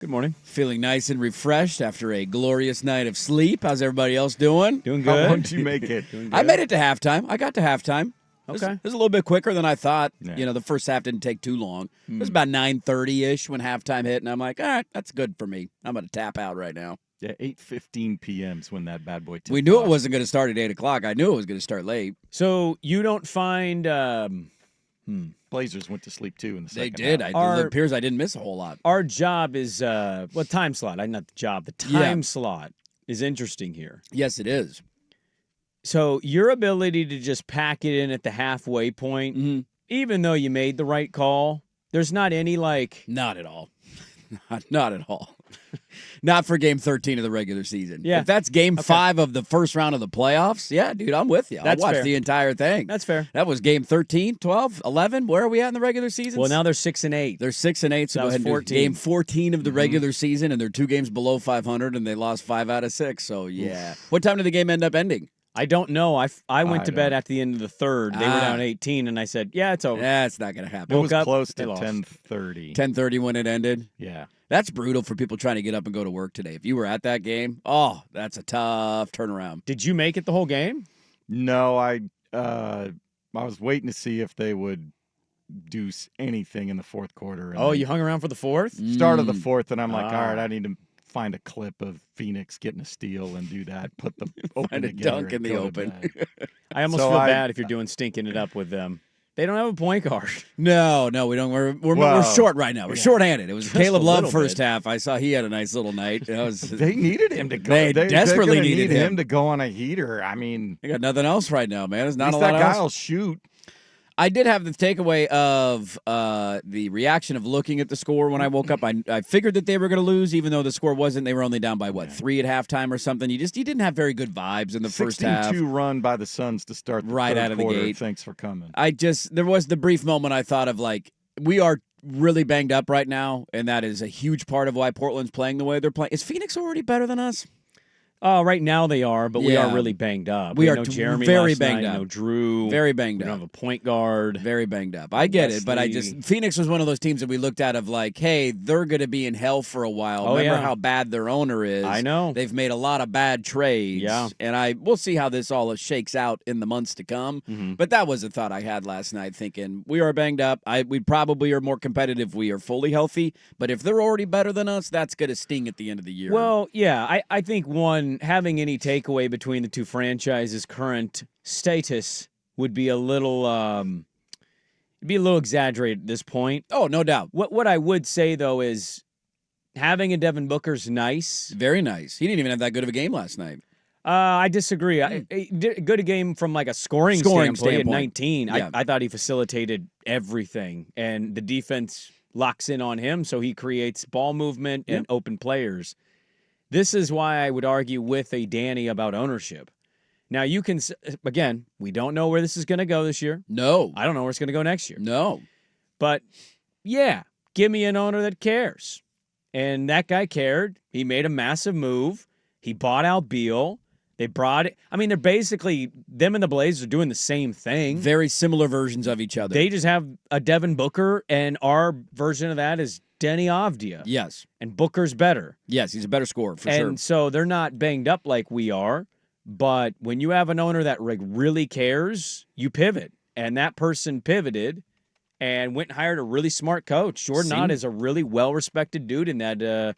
Good morning. Feeling nice and refreshed after a glorious night of sleep. How's everybody else doing? Doing good. How long did you make it? I made it to halftime. I got to halftime. Okay. It was a little bit quicker than I thought. Yeah. You know, the first half didn't take too long. It was about 9:30-ish when halftime hit, and I'm like, all right, that's good for me. I'm going to tap out right now. Yeah, 8:15 p.m. is when that bad boy tipped We knew off. it wasn't going to start at 8 o'clock. I knew it was going to start late. So you don't find Blazers went to sleep, too, in the They second did. half. It appears I didn't miss a whole lot. our job is time slot. Not the job. The time slot is interesting here. Yes, it is. So your ability to just pack it in at the halfway point, even though you made the right call, there's not any Not at all. Not at all. Not for game 13 of the regular season. Yeah. If that's game 5 of the first round of the playoffs, yeah, dude, I'm with you. I'll That's watch fair. the entire thing. That's fair. That was game 13, 12, 11. Where are we at in the regular season? Well, now they're 6-8. They're 6-8, so That go was ahead and do 14. game 14 of the regular season, and they're 2 games below 500, and they lost 5 out of 6. So, yeah. What time did the game end up ending? I don't know. I went I to bed don't. at the end of the third. They were down 18, and I said, yeah, it's over. That's not going to It happen. Woke was up, close they to lost. 10:30. 10:30 when it ended. Yeah. That's brutal for people trying to get up and go to work today. If you were at that game, that's a tough turnaround. Did you make it the whole game? No, I was waiting to see if they would do anything in the fourth quarter. And Oh, then you hung around for the fourth? start of the fourth, and I'm like, all right, Ah. I need to find a clip of Phoenix getting a steal and do that. Put the open Find a together dunk and in the go to open. bed. I almost So feel I- bad if you're doing stinking it up with them. They don't have a point guard. No, we don't. We're Well, short right now. We're shorthanded. It was Just Caleb a Love little first bit. half. I saw he had a nice little night. That was, They needed him to go. They desperately they're gonna needed need him. to go on a heater. I mean, they got nothing else right now, man. There's at not a least lot that guy else. will shoot. I did have the takeaway of the reaction of looking at the score when I woke up. I figured that they were going to lose, even though the score wasn't. They were only down by 3 at halftime or something. You didn't have very good vibes in the first half. 16-2 run by the Suns to start the Right third out of the quarter. gate. Thanks for coming. There was the brief moment I thought of like, we are really banged up right now, and that is a huge part of why Portland's playing the way they're playing. Is Phoenix already better than us? Right now they are, but we Yeah. are really banged up. We We are know Jeremy very last banged night, up. no Drew. Very banged We don't up. have a point guard. Very banged up. I get it, but Wesley. Phoenix was one of those teams that we looked at of like, hey, they're going to be in hell for a while. Oh, Remember yeah. how bad their owner is. I know. They've made a lot of bad trades. Yeah. And we'll see how this all shakes out in the months to come. Mhm. But that was a thought I had last night thinking, we are banged up. We probably are more competitive if we are fully healthy. But if they're already better than us, that's going to sting at the end of the year. Well, yeah, I think having any takeaway between the two franchises' current status would be a little exaggerated at this point. oh, no doubt. What I would say though is having a Devin Booker's nice. Very nice. He didn't even have that good of a game last night. I disagree. Good game from like a scoring standpoint. At 19, Yeah. I thought he facilitated everything, and the defense locks in on him, so he creates ball movement and open players. This is why I would argue with a Danny about ownership. Now, you can, again, we don't know where this is going to go this year. No. I don't know where it's going to go next year. No. But, yeah, give me an owner that cares. And that guy cared. He made a massive move. He bought out Beal. They brought it. I mean, they're basically, them and the Blazers are doing the same thing. Very similar versions of each other. They just have a Devin Booker, and our version of that is Denny Avdia. Yes. And Booker's better. Yes, he's a better scorer, for And sure. so they're not banged up like we are. But when you have an owner that really cares, you pivot. And that person pivoted and went and hired a really smart coach. Jordan Ott is a really well-respected dude in that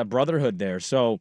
brotherhood there. So,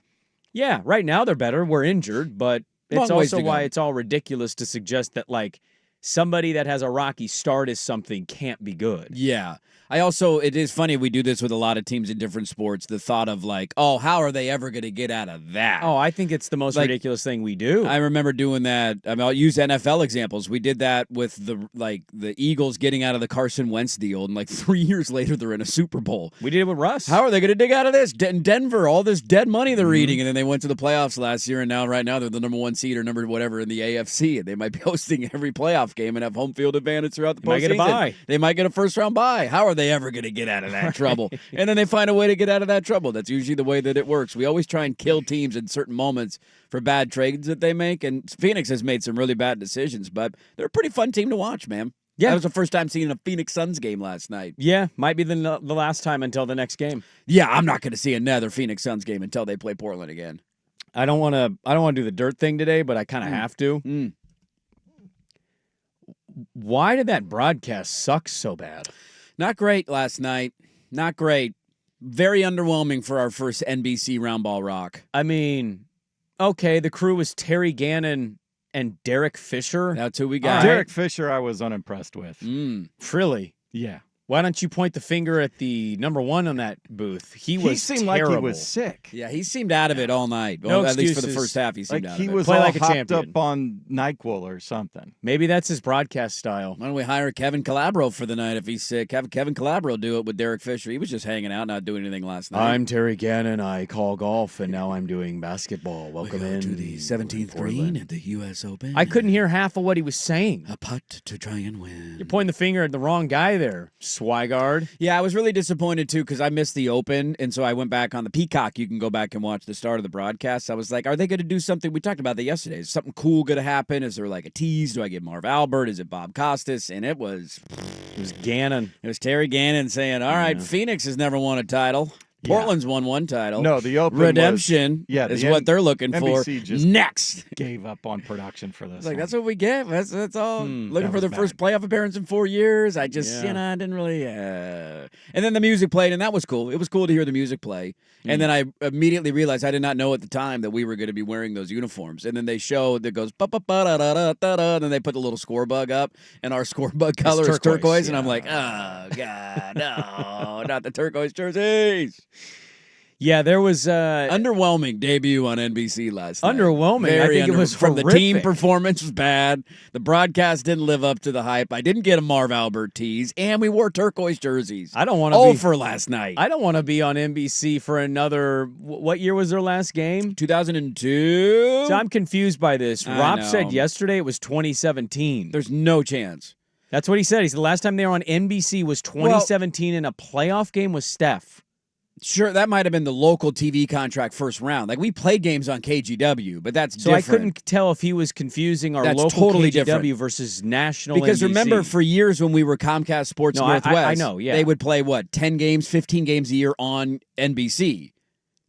yeah, right now they're better. We're injured, but it's Long ways also to why go. it's all ridiculous to suggest that, like, somebody that has a rocky start is something can't be good. Yeah. It is funny, we do this with a lot of teams in different sports, the thought of like, oh, how are they ever going to get out of that? Oh, I think it's the most Like, ridiculous thing we do. I remember doing that. I mean, I'll use NFL examples. We did that with the Eagles getting out of the Carson Wentz deal, and like 3 years later, they're in a Super Bowl. We did it with Russ. How are they going to dig out of this? In Denver, all this dead money they're eating, and then they went to the playoffs last year, and right now they're the number 1 seed or number whatever in the AFC, and they might be hosting every playoff game and have home field advantage throughout the They might get a postseason. bye. They might get a first-round bye. How are they ever going to get out of that trouble? And then they find a way to get out of that trouble. That's usually the way that it works. We always try and kill teams in certain moments for bad trades that they make, and Phoenix has made some really bad decisions, but they're a pretty fun team to watch, man. Yeah. That was the first time seeing a Phoenix Suns game last night. Yeah, might be the last time until the next game. Yeah, I'm not going to see another Phoenix Suns game until they play Portland again. I don't want to do the dirt thing today, but I kind of have to. Why did that broadcast suck so bad? Not great last night. Not great. Very underwhelming for our first NBC Round Ball Rock. I mean, okay, the crew was Terry Gannon and Derek Fisher. That's who we got. Derek Fisher, I was unimpressed with. Really? Yeah. Why don't you point the finger at the number one on that booth? He seemed like he was sick. Yeah, he seemed out of it all night. No Well, at least for excuses. the first half, he seemed Like out he of it. was Play all like a hopped champion. up on NyQuil or something. Maybe that's his broadcast style. Why don't we hire Kevin Calabro for the night if he's sick? Have Kevin Calabro do it with Derek Fisher. He was just hanging out, not doing anything last night. I'm Terry Gannon. I call golf, and now I'm doing basketball. Welcome We go in to the 17th green at the U.S. Open. I couldn't hear half of what he was saying. A putt to try and win. You're pointing the finger at the wrong guy there, Swigard. Yeah, I was really disappointed too because I missed the Open, and so I went back on the Peacock. You can go back and watch the start of the broadcast. I was like, are they going to do something? We talked about that yesterday. Is something cool going to happen? Is there like a tease? Do I get Marv Albert? Is it Bob Costas? And it was Gannon. It was Terry Gannon saying, all right, Phoenix has never won a title. Portland's won one title. No, the Open Redemption is what they're looking NBC for. just Next. Gave up on production for this. It's like, one. that's what we get. That's all. Looking that for their was first playoff appearance in 4 years. I just, I didn't really. And then the music played, and that was cool. It was cool to hear the music play. And then I immediately realized I did not know at the time that we were going to be wearing those uniforms. And then they show that goes, ba-ba-ba-da-da-da-da-da, and then they put the little score bug up, and our score bug color is turquoise. And I'm like, oh, God, no, not the turquoise jerseys. Yeah, there was underwhelming debut on NBC last night. Underwhelming. I think it was from horrific. the team performance was bad. The broadcast didn't live up to the hype. I didn't get a Marv Albert tease, and we wore turquoise jerseys. I don't want to be for last night. I don't want to be on NBC for another. What year was their last game? 2002. So I'm confused by this. I Rob know. said yesterday it was 2017. There's no chance. That's what he said. He said the last time they were on NBC was 2017, and a playoff game was Steph. Sure, that might have been the local TV contract first round. Like, we played games on KGW, but that's So different. I couldn't tell if he was confusing our That's local totally KGW different. versus national Because NBC. remember, for years when we were Comcast Sports No, Northwest, I know, yeah. they would play, 10 games, 15 games a year on NBC.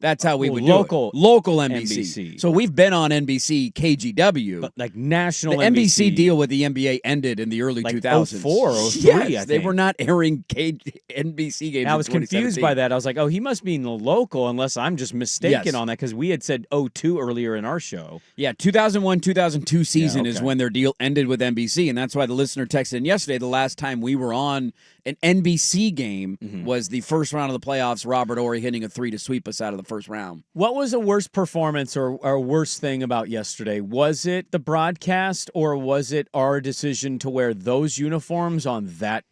That's how we would local do it. Local NBC. NBC. So we've been on NBC, KGW. But like national the NBC deal with the NBA ended in the early like 2000s. 04, 03, yes, I think. they were not airing NBC games. And I was in confused 2017. by that. I was like, oh, he must mean the local, unless I'm just mistaken Yes. on that, because we had said 02 earlier in our show. Yeah, 2001, 2002 season is okay. when their deal ended with NBC, and that's why the listener texted in yesterday. The last time we were on an NBC game was the first round of the playoffs. Robert Horry hitting a 3 to sweep us out of the first round. What was the worst performance or worst thing about yesterday? Was it the broadcast, or was it our decision to wear those uniforms on that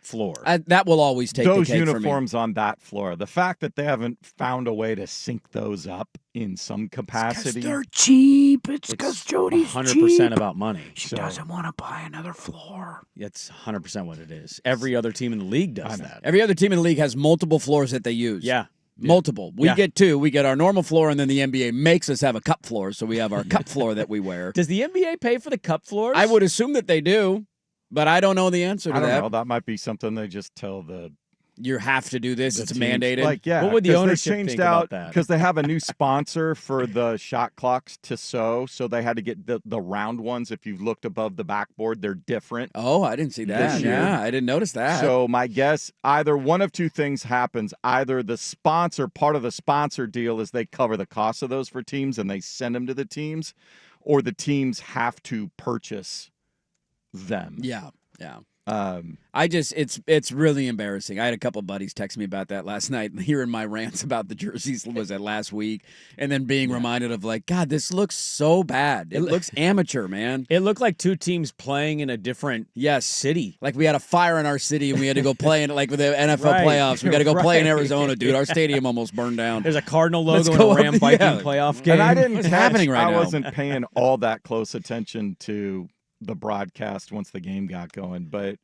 floor? That will always take those the cake uniforms on that floor. The fact that they haven't found a way to sync those up in some capacity. They're cheap. It's because Jody's 100% about money. She doesn't want to buy another floor. That's 100% what it is. Every other team in the league does that. Every other team in the league has multiple floors that they use. Yeah. Multiple. We Yeah. get two. We get our normal floor, and then the NBA makes us have a cup floor, so we have our cup floor that we wear. Does the NBA pay for the cup floors? I would assume that they do, but I don't know the answer to I don't that. know. That might be something they just tell the You have to do this. It's teams. mandated. Like, yeah, What would the 'cause ownership they changed think out about that? because they have a new sponsor for the shot clocks to sew, so they had to get the round ones. If you looked above the backboard, they're different. Oh, I didn't see that. This year. Yeah, I didn't notice that. So my guess, either one of two things happens. Either the sponsor, part of the sponsor deal is they cover the cost of those for teams and they send them to the teams, or the teams have to purchase them. yeah. Um, It's really embarrassing. I had a couple buddies text me about that last night, hearing my rants about the jerseys was that last week, and then being reminded of like, God, this looks so bad. It looks amateur, man. It looked like two teams playing in a different city. Like we had a fire in our city and we had to go play in like with the NFL Right. playoffs. We got to go play in Right. Arizona, dude. Our stadium almost burned down. There's a Cardinal Let's logo go and a Ram up- Viking yeah. playoff game. and I didn't What's catch, happening right I now? wasn't paying all that close attention to the broadcast once the game got going, but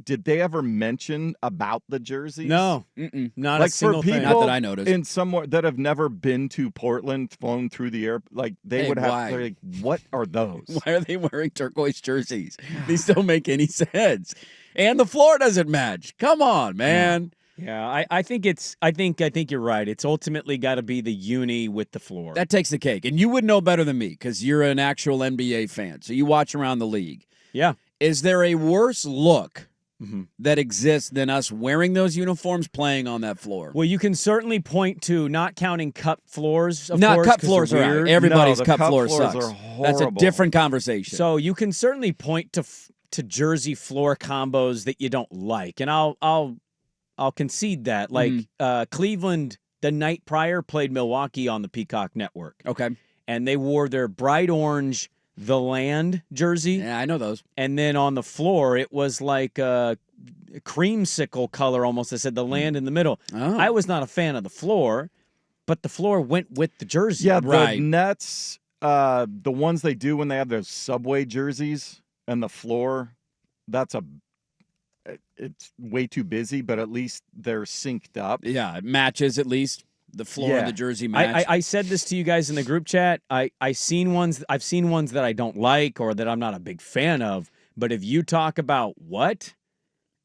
did they ever mention about the jerseys? No, Mm-mm. not Like a single for people thing. Not that I noticed. in somewhere that have never been to Portland, flown through the air, like they Hey, would have. why? They're like, what are those? Why are they wearing turquoise jerseys? These don't make any sense. And the floor doesn't match. Come on, man. Yeah, I think I think you're right. It's ultimately got to be the uni with the floor. That takes the cake. And you would know better than me because you're an actual NBA fan. So you watch around the league. yeah. Is there a worse look Mm-hmm. that exists than us wearing those uniforms playing on that floor? Well, you can certainly point to not counting cup floors. Of Not course, cup 'cause floors they're are out. weird. Everybody's No, the cup cup floor floors sucks. are That's a horrible. different conversation. So you can certainly point to jersey floor combos that you don't like, and I'll concede that. Like Cleveland, the night prior, played Milwaukee on the Peacock Network, okay. and they wore their bright orange The Land jersey, Yeah, I know those. and then on the floor it was like a creamsicle color almost. That said The Land in the middle. Oh. I was not a fan of the floor, but the floor went with the jersey. Yeah, Right. the Nets, the ones they do when they have those Subway jerseys and the floor, it's way too busy, but at least they're synced up. Yeah, it matches at least. The floor Yeah. and the jersey match. I said this to you guys in the group chat. I've seen ones that I don't like or that I'm not a big fan of. But if you talk about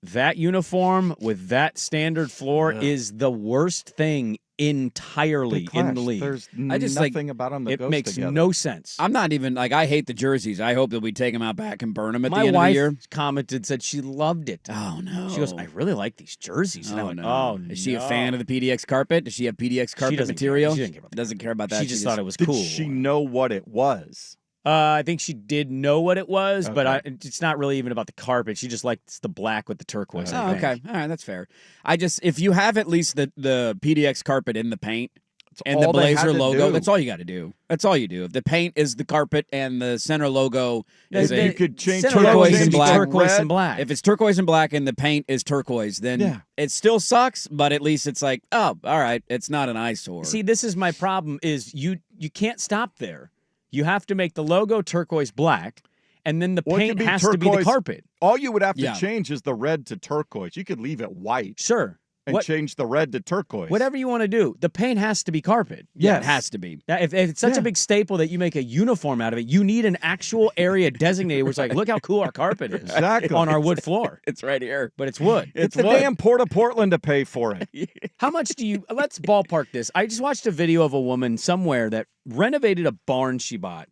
that uniform with that standard floor is the worst thing entirely They in the clash. league. There's I just, like, nothing about them that It goes makes together. no sense. I'm not even like I hate the jerseys. I hope that we take them out back and burn them at My the end wife of the year. commented, said she loved it. Oh no! She goes, I really like these jerseys. And I went, oh, Is she a fan of the PDX carpet? Does she have PDX carpet doesn't care. material? She doesn't care about that. Doesn't care about that. She just thought it was Did cool. she know what it was? I think she did know what it was, but Okay. it's not really even about the carpet. She just likes the black with the turquoise. Oh, I think. okay. All right, that's fair. If you have at least the PDX carpet in the paint It's and the all they had Blazer to logo, do. that's all you got to do. That's all you do. If the paint is the carpet and the center logo is They- You could change center turquoise logo and should be black. turquoise Red. and black. if it's turquoise and black and the paint is turquoise, then Yeah. it still sucks, but at least it's like, oh, all right, it's not an eyesore. See, this is my problem: is you can't stop there. You have to make the logo turquoise black, and then the Well, it could paint be has to be the turquoise. carpet. All you would have to Yeah. change is the red to turquoise. You could leave it white Sure, and change the red to turquoise. whatever you want to do. The paint has to be carpet. yeah, Yes. it has to be. Now, if it's such a big staple that you make a uniform out of it, you need an actual area designated where it's like, look how cool our carpet is Exactly. on our wood floor. It's right here. But it's wood. It's the damn Port of Portland to pay for it. How much do you? Let's ballpark this. I just watched a video of a woman somewhere that renovated a barn she bought,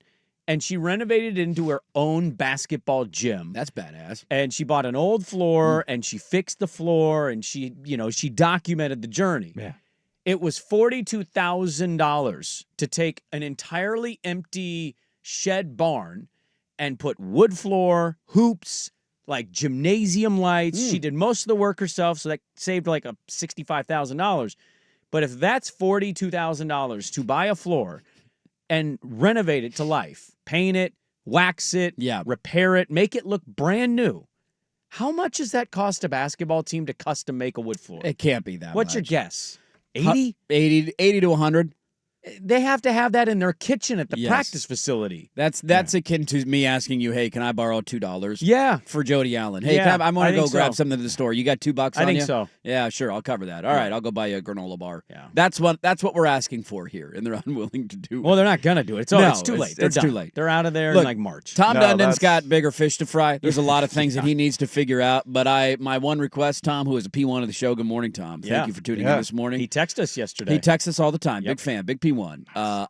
and she renovated it into her own basketball gym. That's badass. And she bought an old floor, and she fixed the floor, and she documented the journey. Yeah. It was $42,000 to take an entirely empty shed barn and put wood floor, hoops, like gymnasium lights. She did most of the work herself, so that saved like a $65,000. But if that's $42,000 to buy a floor and renovate it to life, paint it, wax it, Yeah. repair it, make it look brand new, how much does that cost a basketball team to custom make a wood floor? It can't be that What's your much. guess? 80? 80 to 100. They have to have that in their kitchen at the Yes. practice facility. That's akin to me asking you, hey, can I borrow $2 Yeah. for Jody Allen? Hey, Yeah, I want I to go think grab so. something to the store. You got $2 on I think you? so. Yeah, sure. I'll cover that. All right, I'll go buy you a granola bar. Yeah. That's what we're asking for here, and they're unwilling to do. Well, they're not going to do it. It's, No, it's too late. They're it's done. too late. Th're out of there Look, in like March. Tom No, Dundon's that's- got bigger fish to fry. There's a lot of things that he needs to figure out. But my one request, Tom, who is a P1 of the show, good morning, Tom. Thank Yeah. you for tuning Yeah. in this morning. He texted us yesterday. He texts us all the time. Yep. Big fan, big P1.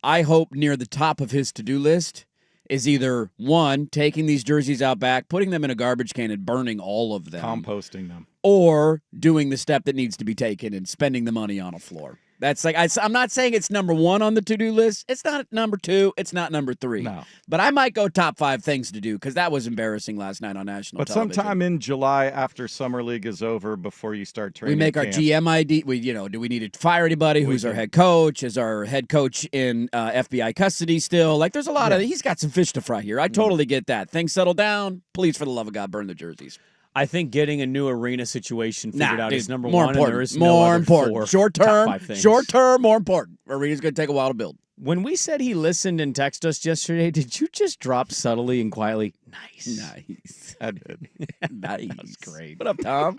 I hope near the top of his to-do list is either, one, taking these jerseys out back, putting them in a garbage can and burning all of them, Composting them. or doing the step that needs to be taken and spending the money on a floor. That's like I'm not saying it's number one on the to-do list. It's not number two. It's not number three. No. But I might go top 5 things to do because that was embarrassing last night on national But television. sometime in July after Summer League is over, before you start training we make our camp, GM ID. Do we need to fire anybody? Who's our do. head coach? Is our head coach in FBI custody still? Like, there's a lot of. He's got some fish to fry here. I totally get that. Things settle down. Please, for the love of God, burn the jerseys. I think getting a new arena situation figured out dude, is number more one. important. And there is more no other important. four Short top term. 5 things. Short term. More important. Arena's going to take a while to build. When we said he listened and texted us yesterday, did you just drop subtly and quietly? Nice. Nice. I did. Nice. That's great. What up, Tom?